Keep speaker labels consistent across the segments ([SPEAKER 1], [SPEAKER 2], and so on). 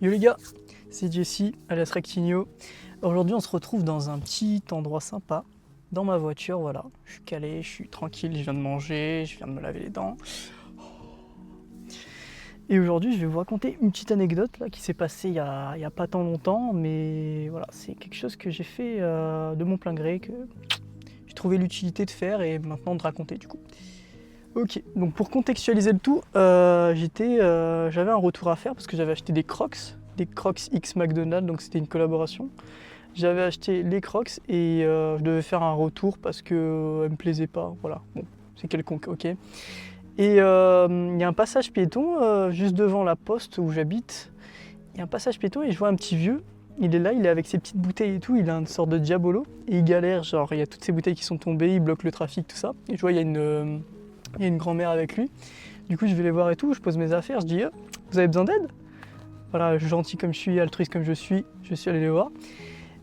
[SPEAKER 1] Yo les gars, c'est Jesse, alias Rectigno. Aujourd'hui on se retrouve dans un petit endroit sympa, dans ma voiture, voilà. Je suis calé, je suis tranquille, je viens de manger, je viens de me laver les dents. Et aujourd'hui je vais vous raconter une petite anecdote là, qui s'est passée il y a pas tant longtemps, mais voilà, c'est quelque chose que j'ai fait de mon plein gré, que j'ai trouvé l'utilité de faire et maintenant de raconter du coup. Ok, donc pour contextualiser le tout, j'avais un retour à faire parce que j'avais acheté des Crocs X McDonald's, donc c'était une collaboration. J'avais acheté les Crocs et je devais faire un retour parce que elles me plaisaient pas, voilà. Bon, c'est quelconque, ok. Et il y a un passage piéton juste devant la poste où j'habite. Il y a un passage piéton et je vois un petit vieux. Il est là, il est avec ses petites bouteilles et tout, il a une sorte de diabolo et il galère, genre il y a toutes ces bouteilles qui sont tombées, il bloque le trafic, tout ça. Et je vois, il y a une grand-mère avec lui. Du coup, je vais les voir et tout, je pose mes affaires, je dis vous avez besoin d'aide? Voilà, gentil comme je suis, altruiste comme je suis allé les voir.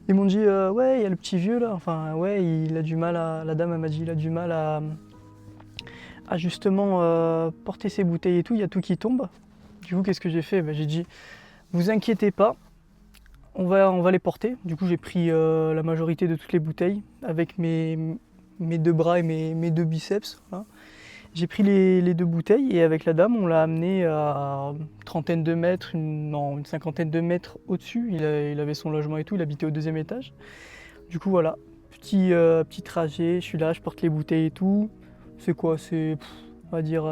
[SPEAKER 1] Ils m'ont dit ouais, il y a le petit vieux là, enfin ouais, il a du mal à. La dame elle m'a dit il a du mal à justement porter ses bouteilles et tout, il y a tout qui tombe. Du coup, qu'est-ce que j'ai fait? J'ai dit vous inquiétez pas, on va les porter. Du coup, j'ai pris la majorité de toutes les bouteilles avec mes deux bras et mes deux biceps. Voilà. J'ai pris les deux bouteilles et avec la dame, on l'a amené à une trentaine de mètres, une cinquantaine de mètres au-dessus. Il avait son logement et tout, il habitait au deuxième étage. Du coup, voilà, petit trajet, je suis là, je porte les bouteilles et tout. C'est quoi? On va dire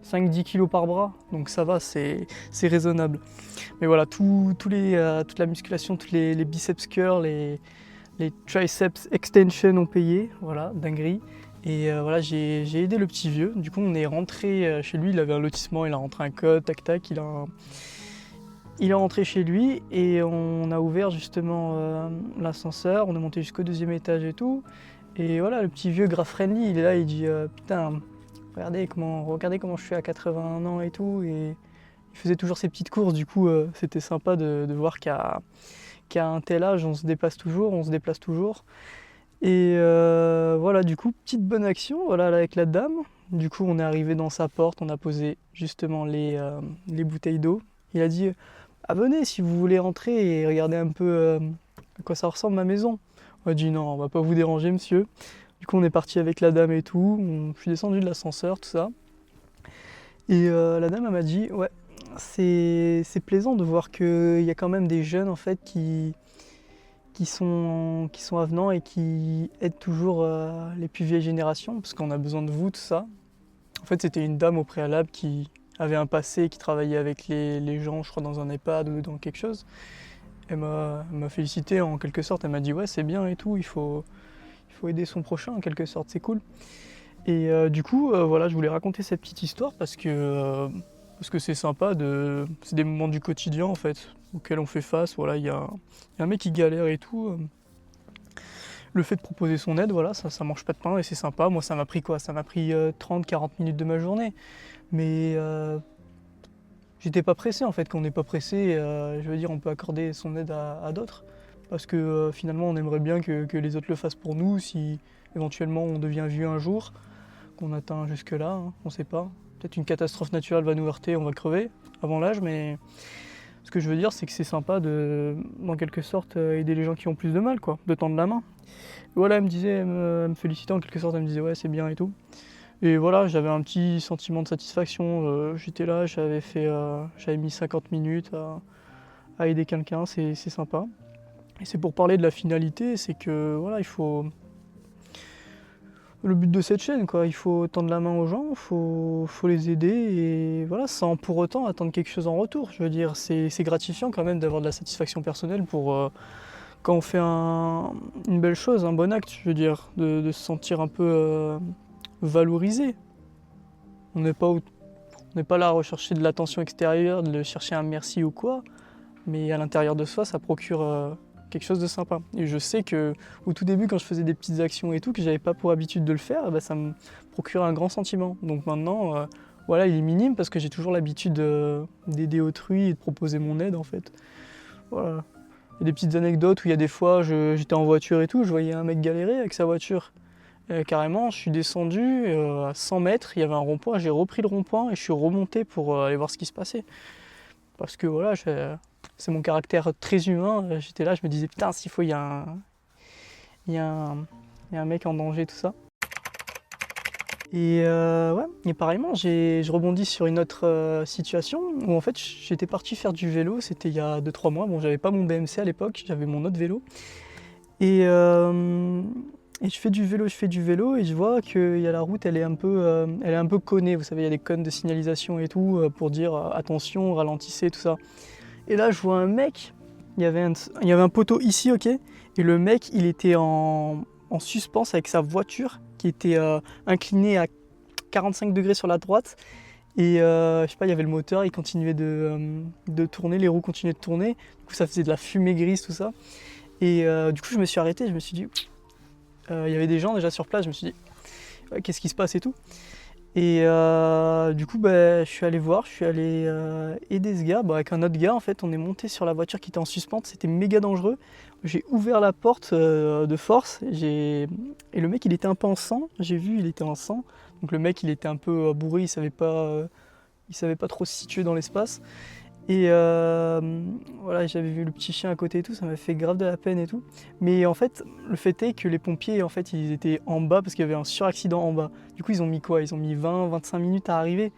[SPEAKER 1] 5-10 kilos par bras, donc ça va, c'est raisonnable. Mais voilà, toute la musculation, tous les biceps curls, les triceps extension ont payé, voilà, dinguerie. Et voilà, j'ai aidé le petit vieux. Du coup, on est rentré chez lui, il avait un lotissement, il a rentré un code, tac tac, il est rentré chez lui et on a ouvert justement l'ascenseur, on est monté jusqu'au deuxième étage et tout. Et voilà, le petit vieux grave friendly, il est là, il dit putain, regardez comment je suis à 81 ans et tout. Et il faisait toujours ses petites courses, du coup c'était sympa de voir qu'à un tel âge, on se déplace toujours. Et voilà, du coup, petite bonne action, voilà, là, avec la dame. Du coup, on est arrivé dans sa porte, on a posé justement les bouteilles d'eau. Il a dit ah, venez si vous voulez entrer et regarder un peu à quoi ça ressemble ma maison. On a dit non, on va pas vous déranger, monsieur. Du coup, on est parti avec la dame et tout. Je suis descendu de l'ascenseur, tout ça. Et la dame, elle m'a dit ouais, c'est plaisant de voir qu'il y a quand même des jeunes en fait qui sont avenants et qui aident toujours les plus vieilles générations, parce qu'on a besoin de vous, tout ça. En fait, c'était une dame au préalable qui avait un passé, qui travaillait avec les gens, je crois, dans un EHPAD ou dans quelque chose. Elle m'a félicité en quelque sorte, elle m'a dit ouais, c'est bien et tout, il faut aider son prochain en quelque sorte, c'est cool. Et du coup, voilà, je voulais raconter cette petite histoire parce que c'est sympa, c'est des moments du quotidien en fait, auxquels on fait face. Voilà, il y a un mec qui galère et tout. Le fait de proposer son aide, voilà, ça mange pas de pain et c'est sympa. Moi, ça m'a pris quoi? Ça m'a pris 30-40 minutes de ma journée. Mais j'étais pas pressé en fait. Quand on n'est pas pressé, je veux dire, on peut accorder son aide à d'autres. Parce que finalement, on aimerait bien que les autres le fassent pour nous si éventuellement on devient vieux un jour, qu'on atteint jusque-là, hein, on sait pas. Peut-être une catastrophe naturelle va nous heurter, on va crever avant l'âge, mais ce que je veux dire, c'est que c'est sympa de, en quelque sorte, aider les gens qui ont plus de mal, quoi, de tendre la main. Et voilà, elle me félicitait en quelque sorte, elle me disait ouais, c'est bien et tout. Et voilà, j'avais un petit sentiment de satisfaction. J'étais là, j'avais mis 50 minutes à aider quelqu'un, c'est sympa. Et c'est pour parler de la finalité, c'est que voilà, il faut le but de cette chaîne, quoi. Il faut tendre la main aux gens, faut les aider et voilà, sans pour autant attendre quelque chose en retour. Je veux dire, c'est gratifiant quand même d'avoir de la satisfaction personnelle pour quand on fait une belle chose, un bon acte, je veux dire, de se sentir un peu valorisé. On n'est pas là à rechercher de l'attention extérieure, de chercher un merci ou quoi, mais à l'intérieur de soi, ça procure quelque chose de sympa. Et je sais que au tout début, quand je faisais des petites actions et tout, que j'avais pas pour habitude de le faire, bah, ça me procurait un grand sentiment. Donc maintenant, voilà, il est minime parce que j'ai toujours l'habitude d'aider autrui et de proposer mon aide en fait. Voilà. Il y a des petites anecdotes où il y a des fois, j'étais en voiture et tout, je voyais un mec galérer avec sa voiture. Carrément, je suis descendu à 100 mètres, il y avait un rond-point, j'ai repris le rond-point et je suis remonté pour aller voir ce qui se passait. parce que voilà, c'est mon caractère très humain. J'étais là, je me disais putain, s'il faut, il y a un mec en danger, tout ça. Et ouais, et pareillement, je rebondis sur une autre situation où en fait j'étais parti faire du vélo, c'était il y a 2-3 mois. Bon, j'avais pas mon BMC à l'époque, j'avais mon autre vélo. Et je fais du vélo et je vois que la route elle est un peu cônée. Vous savez, il y a des cônes de signalisation et tout pour dire attention, ralentissez, tout ça. Et là, je vois un mec, il y avait un poteau ici, ok, et le mec, il était en suspens avec sa voiture qui était inclinée à 45 degrés sur la droite. Et je sais pas, il y avait le moteur, il continuait de tourner, les roues continuaient de tourner. Du coup, ça faisait de la fumée grise, tout ça. Et du coup, je me suis arrêté, je me suis dit, il y avait des gens déjà sur place, je me suis dit, ouais, qu'est-ce qui se passe et tout. Et du coup, je suis allé voir, je suis allé aider ce gars. Avec un autre gars, en fait, on est monté sur la voiture qui était en suspente, c'était méga dangereux. J'ai ouvert la porte de force, et le mec, il était un peu en sang, j'ai vu, il était en sang. Donc le mec, il était un peu bourré, il savait pas trop se situer dans l'espace. Et voilà, j'avais vu le petit chien à côté et tout, ça m'a fait grave de la peine et tout. Mais en fait, le fait est que les pompiers, en fait, ils étaient en bas parce qu'il y avait un suraccident en bas. Du coup, ils ont mis quoi? Ils ont mis 20-25 minutes à arriver.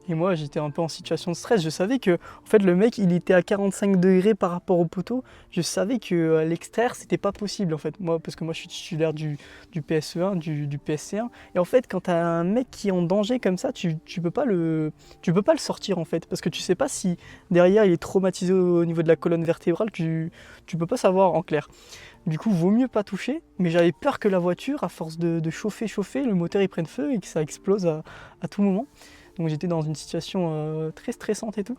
[SPEAKER 1] Et moi, j'étais un peu en situation de stress. Je savais que, en fait, le mec, il était à 45 degrés par rapport au poteau. Je savais que à l'extérieur, c'était pas possible, en fait. Moi, parce que moi, je suis titulaire du PSE1, du PSC1. Et en fait, quand t'as un mec qui est en danger comme ça, tu peux pas le sortir, en fait. Parce que tu sais pas si derrière, il est traumatisé au niveau de la colonne vertébrale. Tu peux pas savoir, en clair. Du coup, vaut mieux pas toucher. Mais j'avais peur que la voiture, à force de chauffer, le moteur, il prenne feu et que ça explose à tout moment. Donc j'étais dans une situation très stressante et tout.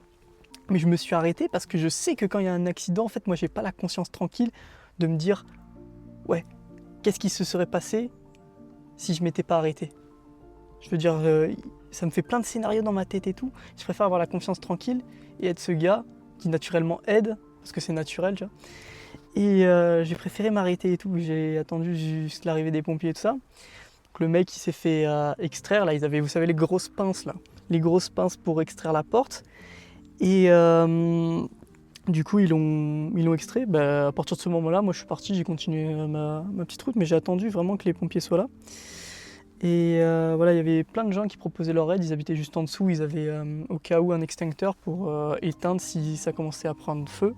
[SPEAKER 1] Mais je me suis arrêté parce que je sais que quand il y a un accident, en fait, moi, j'ai pas la conscience tranquille de me dire ouais, qu'est-ce qui se serait passé si je m'étais pas arrêté. Je veux dire, ça me fait plein de scénarios dans ma tête et tout. Je préfère avoir la confiance tranquille et être ce gars qui naturellement aide, parce que c'est naturel, tu vois. Et j'ai préféré m'arrêter et tout. J'ai attendu jusqu'à l'arrivée des pompiers et tout ça. Donc, le mec, il s'est fait extraire. Là, ils avaient, vous savez, les grosses pinces là. Les grosses pinces pour extraire la porte. Et du coup, ils l'ont extrait. À partir de ce moment-là, moi, je suis parti, j'ai continué ma petite route, mais j'ai attendu vraiment que les pompiers soient là. Et voilà, il y avait plein de gens qui proposaient leur aide. Ils habitaient juste en dessous. Ils avaient au cas où un extincteur pour éteindre si ça commençait à prendre feu.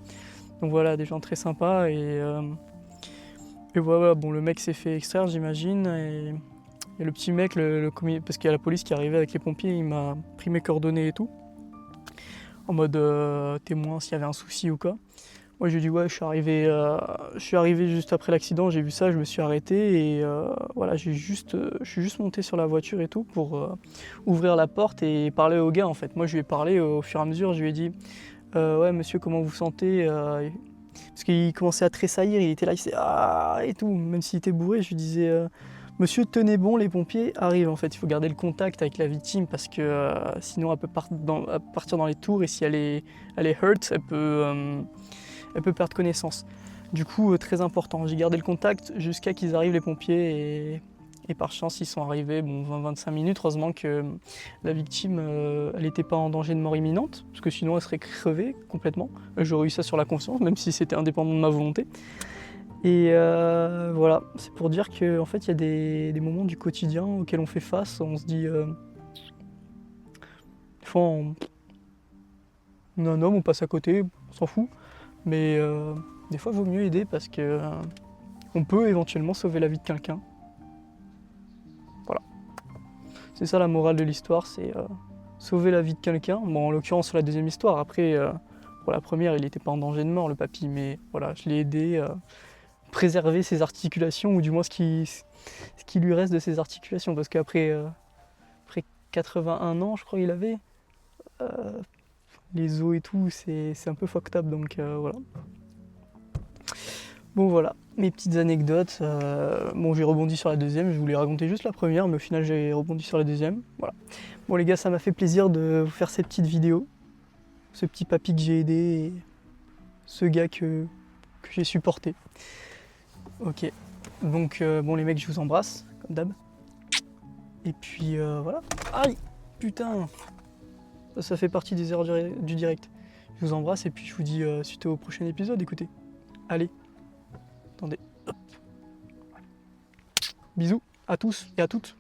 [SPEAKER 1] Donc voilà, des gens très sympas. Et voilà, bon, le mec s'est fait extraire, j'imagine. Et le petit mec, parce qu'il y a la police qui est arrivée avec les pompiers, il m'a pris mes coordonnées et tout. En mode témoin s'il y avait un souci ou quoi. Moi je lui ai dit ouais, je suis arrivé juste après l'accident, j'ai vu ça, je me suis arrêté et voilà, je suis juste monté sur la voiture et tout pour ouvrir la porte et parler au gars en fait. Moi je lui ai parlé au fur et à mesure, je lui ai dit ouais monsieur, comment vous sentez parce qu'il commençait à tressaillir, il était là, il s'est ah et tout, même s'il était bourré, je lui disais monsieur, tenez bon, les pompiers arrivent en fait. Il faut garder le contact avec la victime parce que sinon elle peut partir dans les tours et si elle est hurt, elle peut perdre connaissance. Du coup, très important. J'ai gardé le contact jusqu'à qu'ils arrivent les pompiers et par chance ils sont arrivés, bon 20-25 minutes. Heureusement que la victime, elle n'était pas en danger de mort imminente parce que sinon elle serait crevée complètement. J'aurais eu ça sur la conscience, même si c'était indépendant de ma volonté. Et voilà, c'est pour dire qu'en fait, il y a des moments du quotidien auxquels on fait face, on se dit... des fois, on est un homme, on passe à côté, on s'en fout. Mais des fois, il vaut mieux aider parce que on peut éventuellement sauver la vie de quelqu'un. Voilà. C'est ça la morale de l'histoire, c'est sauver la vie de quelqu'un. Bon, en l'occurrence, la deuxième histoire. Après, pour la première, il n'était pas en danger de mort, le papy, mais voilà, je l'ai aidé... préserver ses articulations, ou du moins ce qui lui reste de ses articulations, parce qu'après après 81 ans, je crois qu'il avait, les os et tout, c'est un peu fucked up, donc voilà. Bon voilà, mes petites anecdotes. Bon, j'ai rebondi sur la deuxième, je voulais raconter juste la première, mais au final j'ai rebondi sur la deuxième. Voilà. Bon les gars, ça m'a fait plaisir de vous faire cette petite vidéo. Ce petit papy que j'ai aidé, et ce gars que j'ai supporté. Ok, donc bon les mecs, je vous embrasse, comme d'hab. Et puis voilà. Aïe, putain, ça fait partie des erreurs du direct. Je Je vous embrasse et puis je vous dis suite au prochain épisode, écoutez. Allez, attendez. Hop. Bisous à tous et à toutes.